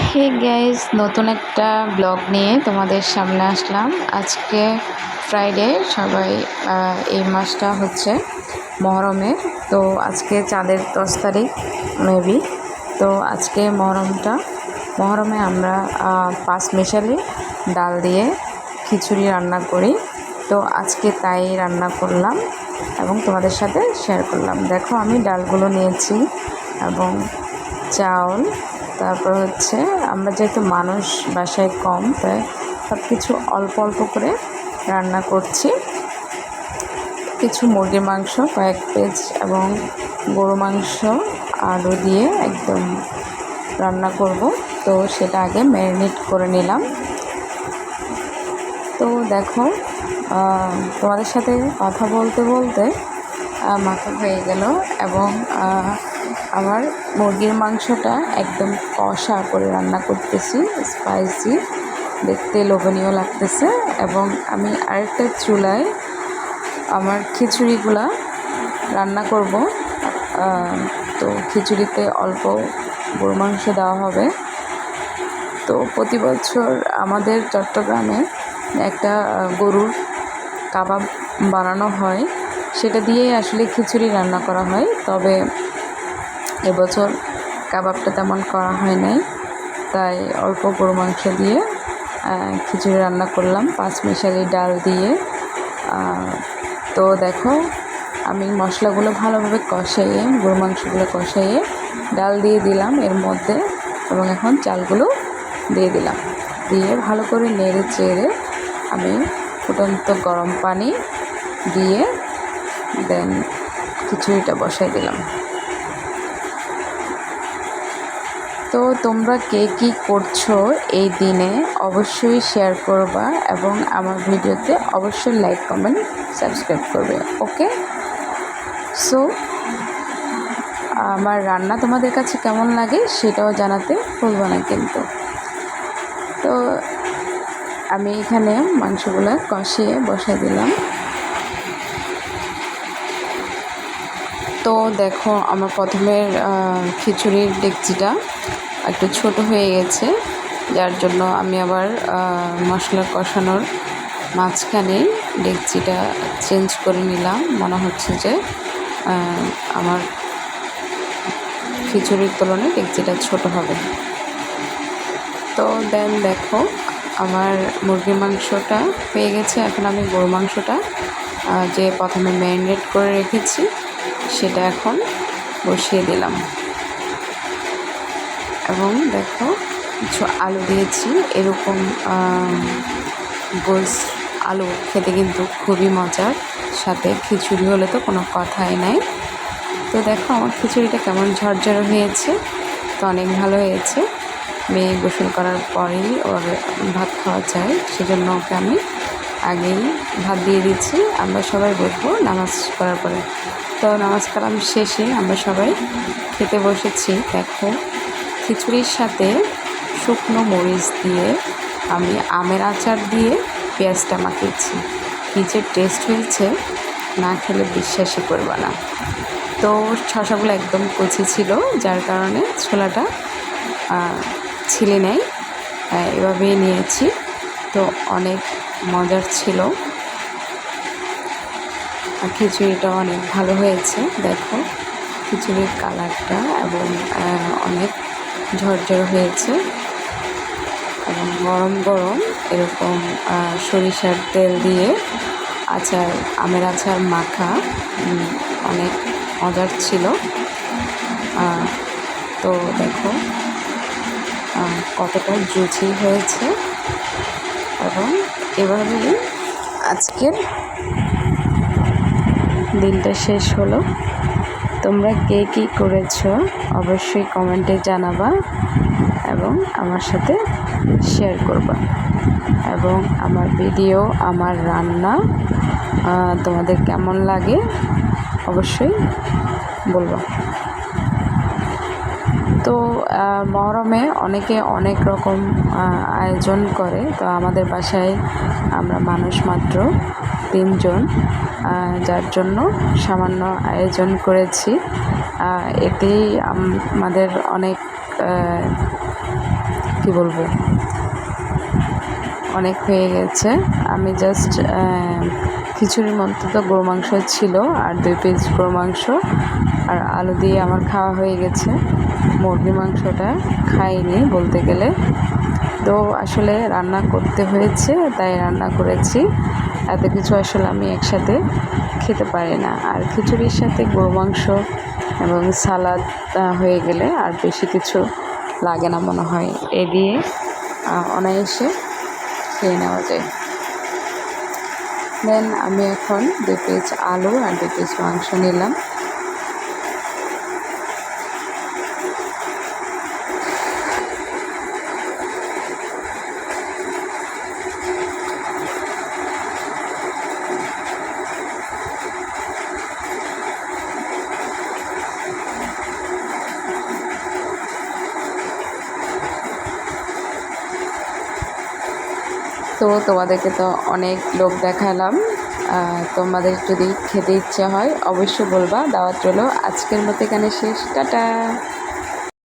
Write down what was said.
Hey guys, নতুন একটা blog নিয়ে তোমাদের সামনে আসলাম। আজকে ফ্রাইডে, সবাই এই মাসটা হচ্ছে মহরমের। তো আজকে চাঁদের 10 তারিখ মেবি। তো আজকে মহরমে আমরা পাঁচ মিশালি ডাল দিয়ে খিচুড়ি রান্না করি। তো আজকে তাই রান্না করলাম এবং তোমাদের সাথে শেয়ার করলাম। দেখো, আমি ডালগুলো নিয়েছি এবং চাউল, তারপর হচ্ছে আমরা যেহেতু মানুষ বাসায় কম, তাই সব কিছু অল্প অল্প করে রান্না করছি। কিছু মুরগির মাংস, কয়েক পিস, এবং গরু মাংস আলু দিয়ে একদম রান্না করব। তো সেটা আগে ম্যারিনেট করে নিলাম। তো দেখো, তোমাদের সাথে কথা বলতে বলতে মাথা হয়ে গেল এবং আমার মুরগির মাংসটা একদম কষা করে রান্না করতেছি, স্পাইসি, দেখতে লোভনীয় লাগতেছে। এবং আমি আরেকটা চুলায় আমার খিচুড়িগুলা রান্না করব। তো খিচুড়িতে অল্প গরু মাংস দেওয়া হবে। তো প্রতি বছর আমাদের চট্টগ্রামে একটা গরুর কাবাব বানানো হয়, সেটা দিয়েই আসলে খিচুড়ি রান্না করা হয়। তবে এবছর কাবাবটা তেমন করা হয় নাই, তাই অল্প গরু মাংস দিয়ে খিচুড়ি রান্না করলাম পাঁচ মিশালি ডাল দিয়ে। তো দেখো, আমি মশলাগুলো ভালোভাবে কষাইয়ে, গরু মাংসগুলো কষাইয়ে ডাল দিয়ে দিলাম এর মধ্যে, এবং এখন চালগুলো দিয়ে দিলাম। দিয়ে ভালো করে নেড়ে চেড়ে আমি ফুটন্ত গরম পানি দিয়ে দেন খিচুড়িটা বসাই দিলাম। তো তোমরা কে কী করছো এই দিনে অবশ্যই শেয়ার করবা এবং আমার ভিডিওতে অবশ্যই লাইক, কমেন্ট, সাবস্ক্রাইব করবে। ওকে, সো আমার রান্না তোমাদের কাছে কেমন লাগে সেটাও জানাতে ভুলবো না কিন্তু। তো আমি এখানে মাংসগুলো কষিয়ে বসাই দিলাম। তো দেখো, আমার প্রথমের খিচুড়ির ডেকচিটা একটু ছোট হয়ে গেছে, যার জন্য আমি আবার মশলা কষানোর মাঝখানে ডেকচিটা চেঞ্জ করে নিলাম। মনে হচ্ছে যে আমার খিচুড়ির তুলনায় ডেকচিটা ছোট হবে। তো দেন দেখো, আমার মুরগির মাংসটা হয়ে গেছে। এখন আমি গরু মাংসটা যে প্রথমে ম্যারিনেট করে রেখেছি সেটা এখন বসিয়ে দিলাম। এবং দেখো, কিছু আলু দিয়েছি। এরকম গোস আলু খেতে কিন্তু খুবই মজার, সাথে খিচুড়ি হলে তো কোনো কথাই নাই। তো দেখো, আমার খিচুড়িটা কেমন ঝরঝরে হয়েছে, তো অনেক ভালো হয়েছে। মেয়ে গোসল করার পরেই ওর ভাত খাওয়া চাই, সেজন্য ওকে আমি আগেই ভাত দিয়ে দিচ্ছি। আমরা সবাই বসবো নামাজ করার পরে। তো নামাজ কালাম শেষে আমরা সবাই খেতে বসেছি। দেখো, খিচুড়ির সাথে শুকনো মরিচ দিয়ে আমি আমের আচার দিয়ে পেঁয়াজটা মাখিয়েছি। কী যে টেস্ট হয়েছে, না খেলে বিশ্বাসই করবে না। তো শসাগুলো একদম কচি ছিল, যার কারণে ছোলাটা ছিলে নেই, এভাবেই নিয়েছি। তো অনেক মজার ছিল, খিচুড়িটা অনেক ভালো হয়েছে। দেখো, খিচুড়ির কালারটা এবং অনেক ঝরঝর হয়েছে, এবং গরম গরম এরকম সরিষার তেল দিয়ে আচার, আমের আচার মাখা অনেক মজার ছিল। তো দেখো কতটা জুচি হয়েছে, এবং এভাবেই আজকের দিনটা শেষ হলো। তোমরা কে কী করেছো অবশ্যই কমেন্টে জানাবা এবং আমার সাথে শেয়ার করবা, এবং আমার ভিডিও, আমার রান্না তোমাদের কেমন লাগে অবশ্যই বলবা। তো মহরমে অনেকে অনেক রকম আয়োজন করে। তো আমাদের বাসায় আমরা মানুষ মাত্র 3 জন, যার জন্য সামান্য আয়োজন করেছি। এতেই আমাদের অনেক কি বলবো, অনেক হয়ে গেছে। আমি জাস্ট খিচুড়ির মধ্যে তো গরু মাংস ছিল আর 2 পিস গরু মাংস আর আলু দিয়ে আমার খাওয়া হয়ে গেছে। মুরগির মাংসটা খাইনি বলতে গেলে, তো আসলে রান্না করতে হয়েছে তাই রান্না করেছি। এত কিছু আসলে আমি একসাথে খেতে পারি না, আর খিচুড়ির সাথে গরু মাংস এবং সালাদ হয়ে গেলে আর বেশি কিছু লাগে না মনে হয়, এ দিয়ে অনায়াসে খেয়ে নেওয়া যায়। দেন আমি এখন 2 পিস আলু আর 2 পিস মাংস নিলাম। তো তোমাদেরকে তো অনেক লোক দেখালাম, তোমাদের যদি খেতে ইচ্ছে হয় অবশ্যই বলবা, দাওয়াত রইলো। আজকের মতো এখানে শেষ, টাটা।